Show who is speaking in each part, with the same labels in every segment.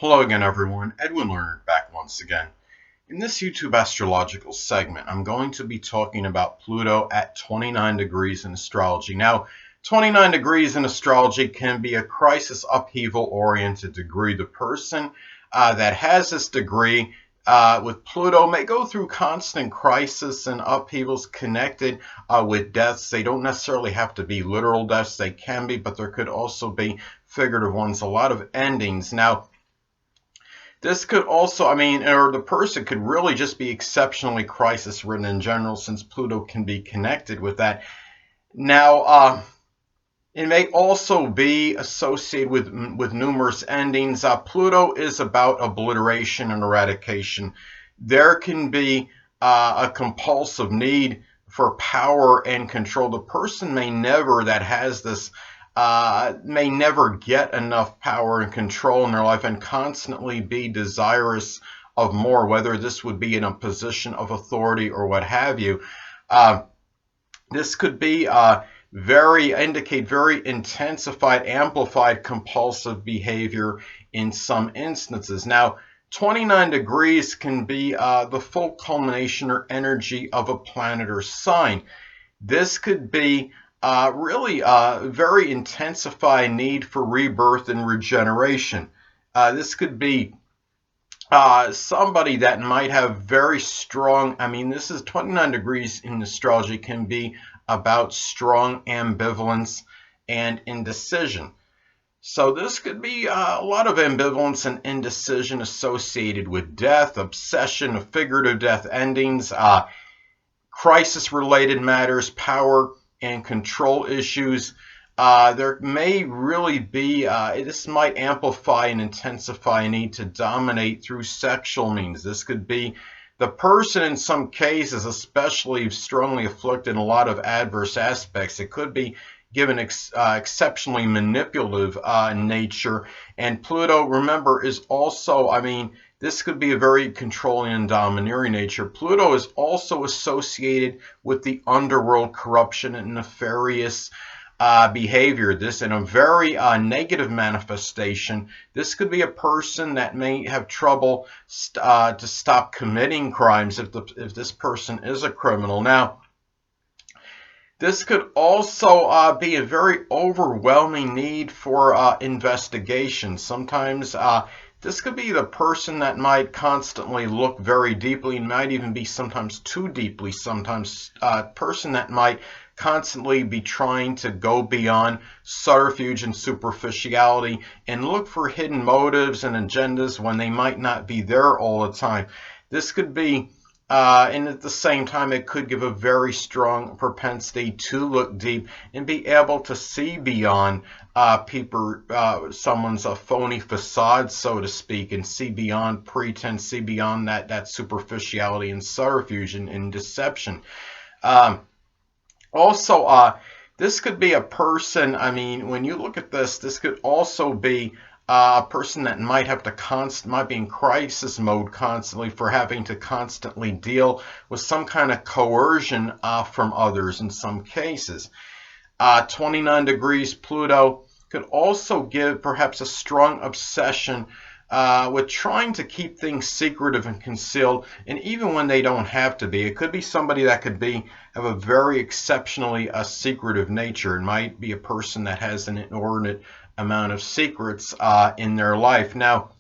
Speaker 1: Hello again, everyone. Edwin Learnard back once again. In this YouTube astrological segment, I'm going to be talking about Pluto at 29 degrees in astrology. Now, 29 degrees in astrology can be a crisis upheaval-oriented degree. The person that has this degree with Pluto may go through constant crisis and upheavals connected with deaths. They don't necessarily have to be literal deaths. They can be, but there could also be figurative ones. A lot of endings. Now, this could also, or the person could really just be exceptionally crisis-ridden in general, since Pluto can be connected with that. Now, it may also be associated with numerous endings. Pluto is about obliteration and eradication. There can be a compulsive need for power and control. The person may never get enough power and control in their life and constantly be desirous of more, whether this would be in a position of authority or what have you. This could be indicate very intensified, amplified compulsive behavior in some instances. Now, 29 degrees can be the full culmination or energy of a planet or sign. This could be really very intensified need for rebirth and regeneration. This could be somebody that might have very strong, this is 29 degrees in astrology, can be about strong ambivalence and indecision. So this could be a lot of ambivalence and indecision associated with death, obsession, figurative death endings, crisis-related matters, power and control issues. There may really be, this might amplify and intensify a need to dominate through sexual means. This could be the person in some cases, especially strongly afflicted in a lot of adverse aspects. It could be given exceptionally manipulative nature. And Pluto, remember, is also, this could be a very controlling and domineering nature. Pluto is also associated with the underworld, corruption and nefarious behavior. This in a very negative manifestation. This could be a person that may have trouble to stop committing crimes if this person is a criminal. Now, this could also be a very overwhelming need for investigation. Sometimes this could be the person that might constantly look very deeply, might even be sometimes too deeply, sometimes a person that might constantly be trying to go beyond subterfuge and superficiality and look for hidden motives and agendas when they might not be there all the time. This could be, and at the same time, it could give a very strong propensity to look deep and be able to see beyond someone's phony facade, so to speak, and see beyond pretense, see beyond that superficiality and subterfuge and deception. Also, this could be a person, when you look at this could also be a person that might have to might be in crisis mode constantly for having to constantly deal with some kind of coercion from others in some cases. 29 degrees Pluto could also give perhaps a strong obsession with trying to keep things secretive and concealed, and even when they don't have to be. It could be somebody that could have a very exceptionally secretive nature. It might be a person that has an inordinate amount of secrets in their life. Now,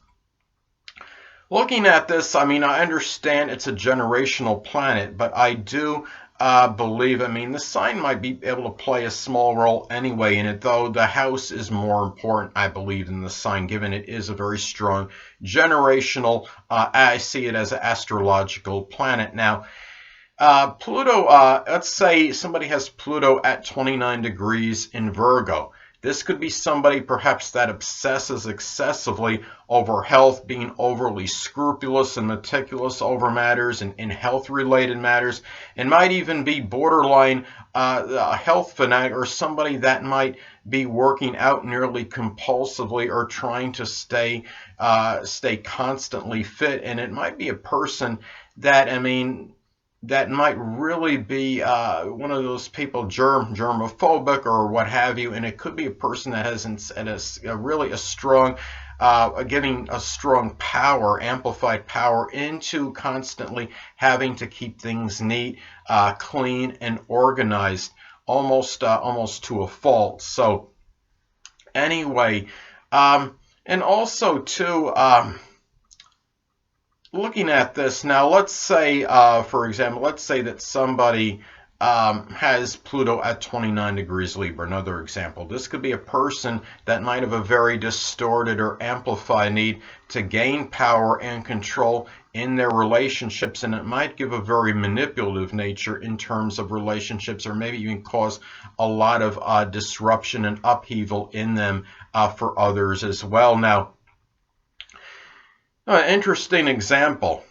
Speaker 1: looking at this, I understand it's a generational planet, but I do believe, the sign might be able to play a small role anyway in it, though the house is more important, I believe, than the sign, given it is a very strong generational, I see it as an astrological planet. Now, Pluto, let's say somebody has Pluto at 29 degrees in Virgo. This could be somebody perhaps that obsesses excessively over health, being overly scrupulous and meticulous over matters and in health-related matters, and might even be borderline a health fanatic, or somebody that might be working out nearly compulsively or trying to stay constantly fit. And it might be a person that, that might really be one of those people, germophobic or what have you, and it could be a person that has really a strong giving a strong power, amplified power into constantly having to keep things neat, clean, and organized, almost to a fault. So anyway, and also too, looking at this now, let's say, for example, let's say that somebody has Pluto at 29 degrees Libra. Another example. This could be a person that might have a very distorted or amplified need to gain power and control in their relationships, and it might give a very manipulative nature in terms of relationships, or maybe even cause a lot of disruption and upheaval in them for others as well. Now, interesting example.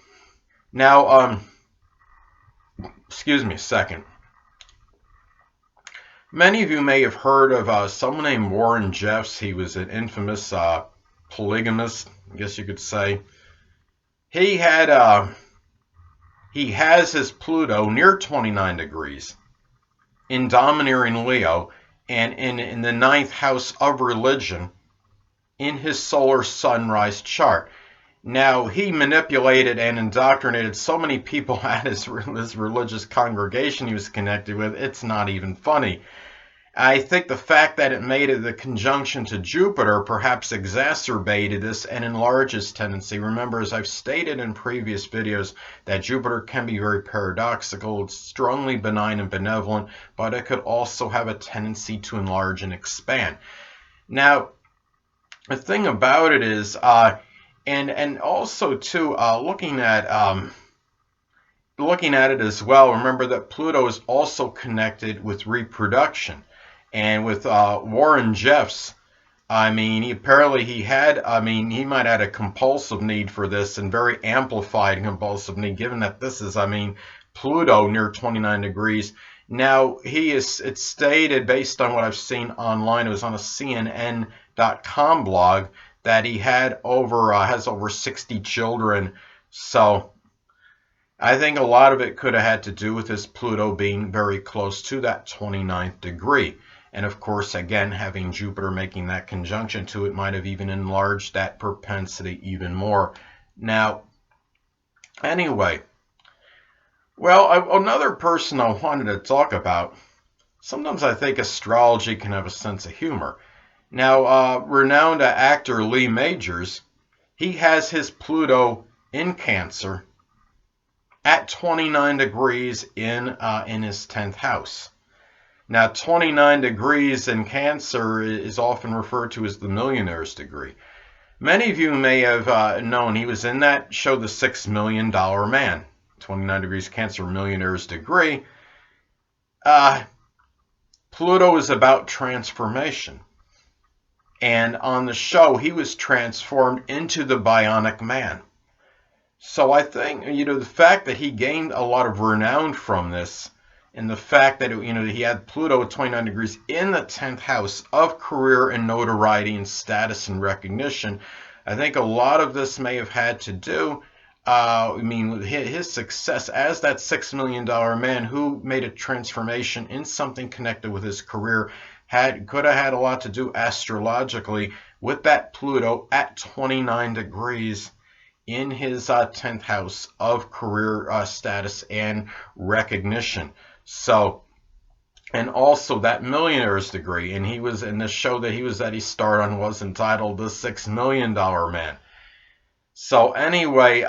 Speaker 1: Now, excuse me a second. Many of you may have heard of someone named Warren Jeffs. He was an infamous polygamist, I guess you could say. He has his Pluto near 29 degrees in domineering Leo and in the 9th house of religion in his solar sunrise chart. Now, he manipulated and indoctrinated so many people at his religious congregation he was connected with, it's not even funny. I think the fact that it made it the conjunction to Jupiter perhaps exacerbated this and enlarged his tendency. Remember, as I've stated in previous videos, that Jupiter can be very paradoxical. It's strongly benign and benevolent, but it could also have a tendency to enlarge and expand. Now, the thing about it is, and also too, looking at it as well, remember that Pluto is also connected with reproduction. And with Warren Jeffs, I mean, he might have had a compulsive need for this, and very amplified compulsive need, given that this is, Pluto near 29 degrees. Now, it's stated, based on what I've seen online, it was on a CNN.com blog, that he has over 60 children. So I think a lot of it could have had to do with his Pluto being very close to that 29th degree. And of course, again, having Jupiter making that conjunction to it might have even enlarged that propensity even more. Now, anyway, well, another person I wanted to talk about, sometimes I think astrology can have a sense of humor. Now, renowned actor Lee Majors, he has his Pluto in Cancer at 29 degrees in his 10th house. Now, 29 degrees in Cancer is often referred to as the millionaire's degree. Many of you may have known he was in that show, The $6 Million Man. 29 degrees Cancer, millionaire's degree. Pluto is about transformation. And on the show, he was transformed into the Bionic Man. So I think, the fact that he gained a lot of renown from this, and the fact that, he had Pluto at 29 degrees in the 10th house of career and notoriety and status and recognition, I think a lot of this may have had to do, with his success as that $6 million man who made a transformation in something connected with his career, could have had a lot to do astrologically with that Pluto at 29 degrees in his 10th house of career status and recognition. So, and also that millionaire's degree, and he was in the show that he starred on was entitled The $6 Million Man. So anyway,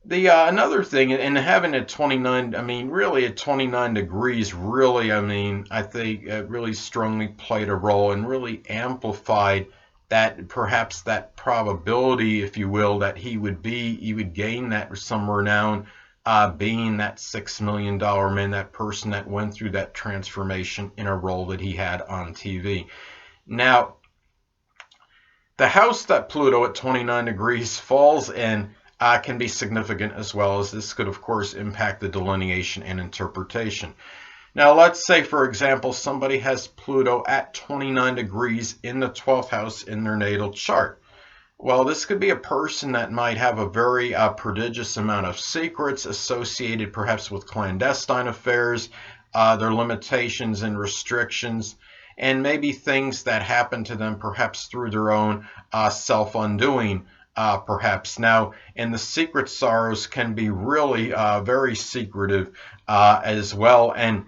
Speaker 1: another thing, in having it 29, really at 29 degrees, really, I think it really strongly played a role and really amplified that, perhaps that probability, if you will, that he would gain that some renown, being that $6 million man, that person that went through that transformation in a role that he had on TV. Now, the house that Pluto at 29 degrees falls in can be significant as well, as this could, of course, impact the delineation and interpretation. Now, let's say, for example, somebody has Pluto at 29 degrees in the 12th house in their natal chart. Well, this could be a person that might have a very prodigious amount of secrets associated perhaps with clandestine affairs, their limitations and restrictions, and maybe things that happen to them perhaps through their own self-undoing. Perhaps now, and the secret sorrows can be really very secretive as well. And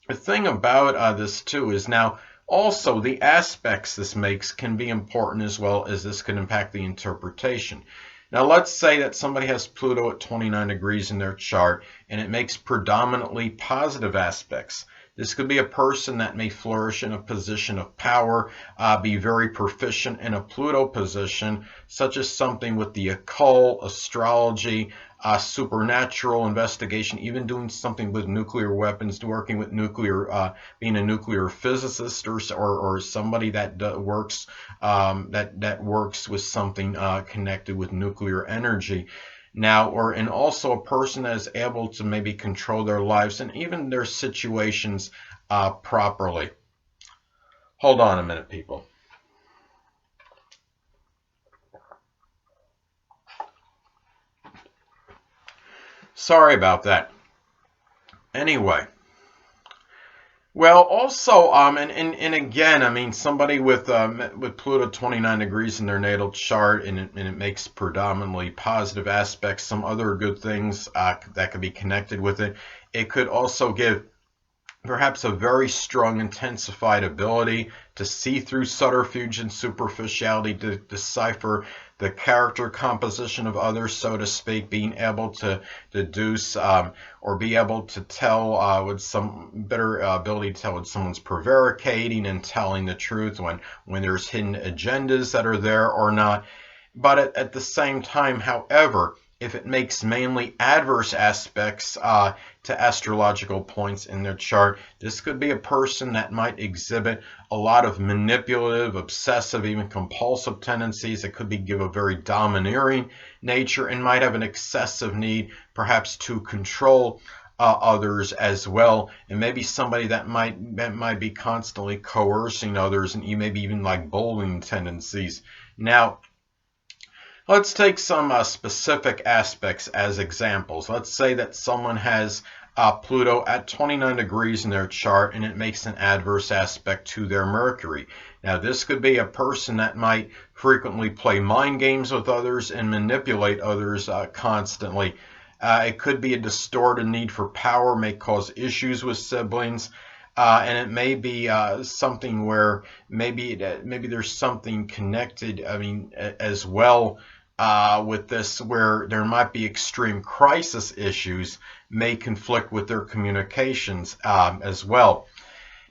Speaker 1: the thing about this too is now also the aspects this makes can be important as well, as this can impact the interpretation. Now let's say that somebody has Pluto at 29 degrees in their chart and it makes predominantly positive aspects. This could be a person that may flourish in a position of power, be very proficient in a Pluto position, such as something with the occult, astrology, supernatural investigation, even doing something with nuclear weapons, working with nuclear, being a nuclear physicist, or somebody that works that works with something connected with nuclear energy. Now, and also a person that is able to maybe control their lives and even their situations properly. Hold on a minute, people. Sorry about that. Anyway. Well, also, and again, I mean, somebody with Pluto 29 degrees in their natal chart, and it makes predominantly positive aspects, some other good things that could be connected with it. It could also give perhaps a very strong intensified ability to see through subterfuge and superficiality, to decipher the character composition of others, so to speak, being able to deduce or be able to tell with some better ability to tell when someone's prevaricating and telling the truth, when there's hidden agendas that are there or not. But at the same time, however, if it makes mainly adverse aspects to astrological points in their chart, this could be a person that might exhibit a lot of manipulative, obsessive, even compulsive tendencies. It could give a very domineering nature and might have an excessive need perhaps to control others as well, and maybe somebody that might be constantly coercing others, and maybe even like bullying tendencies. Now, let's take some specific aspects as examples. Let's say that someone has Pluto at 29 degrees in their chart and it makes an adverse aspect to their Mercury. Now, this could be a person that might frequently play mind games with others and manipulate others constantly. It could be a distorted need for power, may cause issues with siblings. And it may be something where maybe there's something connected, I mean, as well with this, where there might be extreme crisis issues may conflict with their communications as well.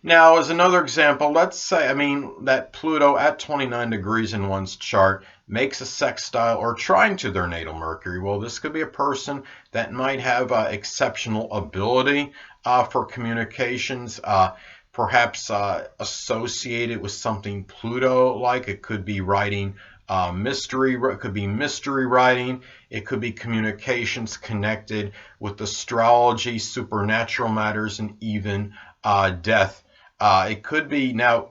Speaker 1: Now, as another example, let's say, I mean, that Pluto at 29 degrees in one's chart makes a sextile or trine to their natal Mercury. Well, this could be a person that might have exceptional ability for communications, perhaps associated with something Pluto-like. It could be writing mystery, it could be mystery writing, it could be communications connected with astrology, supernatural matters, and even death. It could be, now,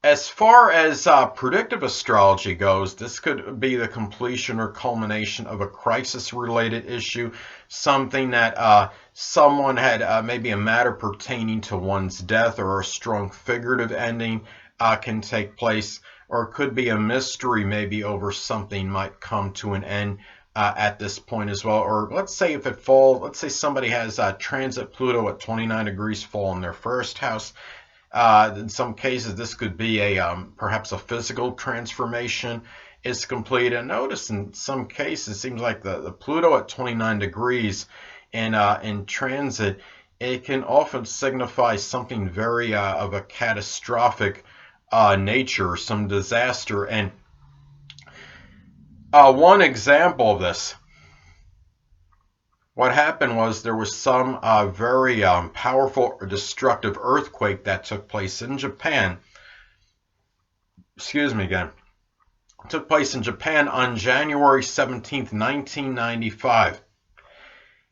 Speaker 1: as far as predictive astrology goes, this could be the completion or culmination of a crisis-related issue, something that someone had, maybe a matter pertaining to one's death, or a strong figurative ending can take place, or it could be a mystery maybe over something might come to an end at this point as well. Or let's say if it falls, let's say somebody has transit Pluto at 29 degrees fall in their first house. In some cases, this could be perhaps a physical transformation is complete. And notice in some cases, it seems like the Pluto at 29 degrees in transit, it can often signify something very of a catastrophic nature, some disaster. And one example of this, what happened was there was some very powerful or destructive earthquake that took place in Japan. Excuse me again. It took place in Japan on January 17th, 1995.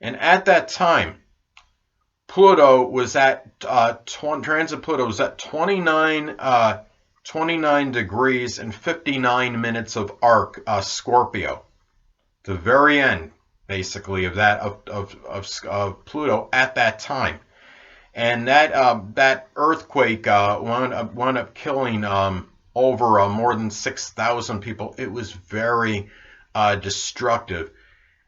Speaker 1: And at that time, Pluto was at transit Pluto was at 29 degrees and 59 minutes of arc Scorpio, the very end basically of that of Pluto at that time. And that earthquake wound up killing over more than 6,000 people. It was very destructive.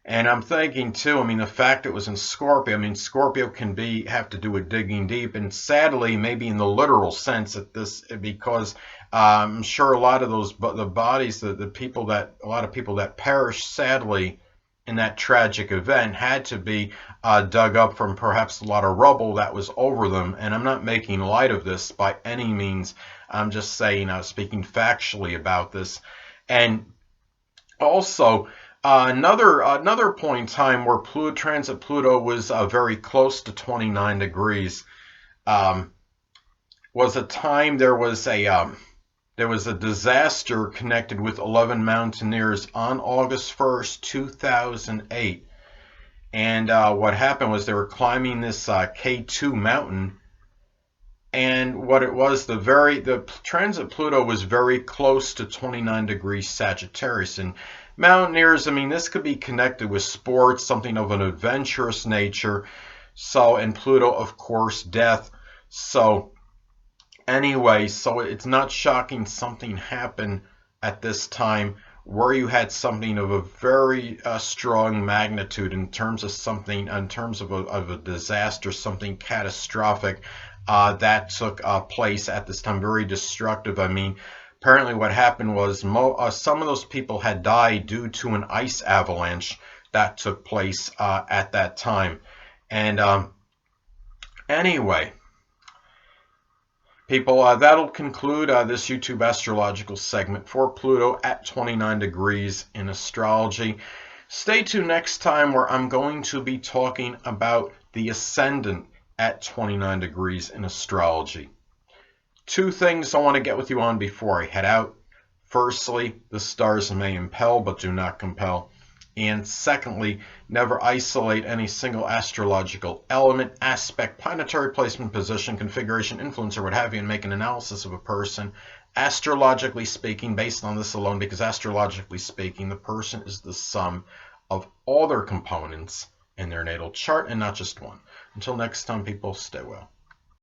Speaker 1: And I'm thinking too, I mean, the fact it was in Scorpio, I mean, Scorpio can have to do with digging deep, and sadly, maybe in the literal sense at this, because I'm sure a lot of the bodies, the people that, a lot of people that perished sadly in that tragic event had to be dug up from perhaps a lot of rubble that was over them. And I'm not making light of this by any means. I'm just saying, speaking factually about this. And also, another point in time where transit Pluto was very close to 29 degrees was a time there was a disaster connected with 11 mountaineers on August 1st, 2008. And what happened was they were climbing this K2 mountain, and what it was, the transit Pluto was very close to 29 degrees Sagittarius. And mountaineers, I mean, this could be connected with sports, something of an adventurous nature. So, and Pluto, of course, death. So, anyway, so it's not shocking something happened at this time where you had something of a very strong magnitude in terms of something, in terms of a disaster, something catastrophic that took place at this time, very destructive. I mean, apparently what happened was some of those people had died due to an ice avalanche that took place at that time. And anyway, people, that'll conclude this YouTube astrological segment for Pluto at 29 degrees in astrology. Stay tuned next time where I'm going to be talking about the ascendant at 29 degrees in astrology. Two things I want to get with you on before I head out. Firstly, the stars may impel but do not compel. And secondly, never isolate any single astrological element, aspect, planetary placement, position, configuration, influence, or what have you, and make an analysis of a person, astrologically speaking, based on this alone, because astrologically speaking, the person is the sum of all their components in their natal chart and not just one. Until next time, people, stay well.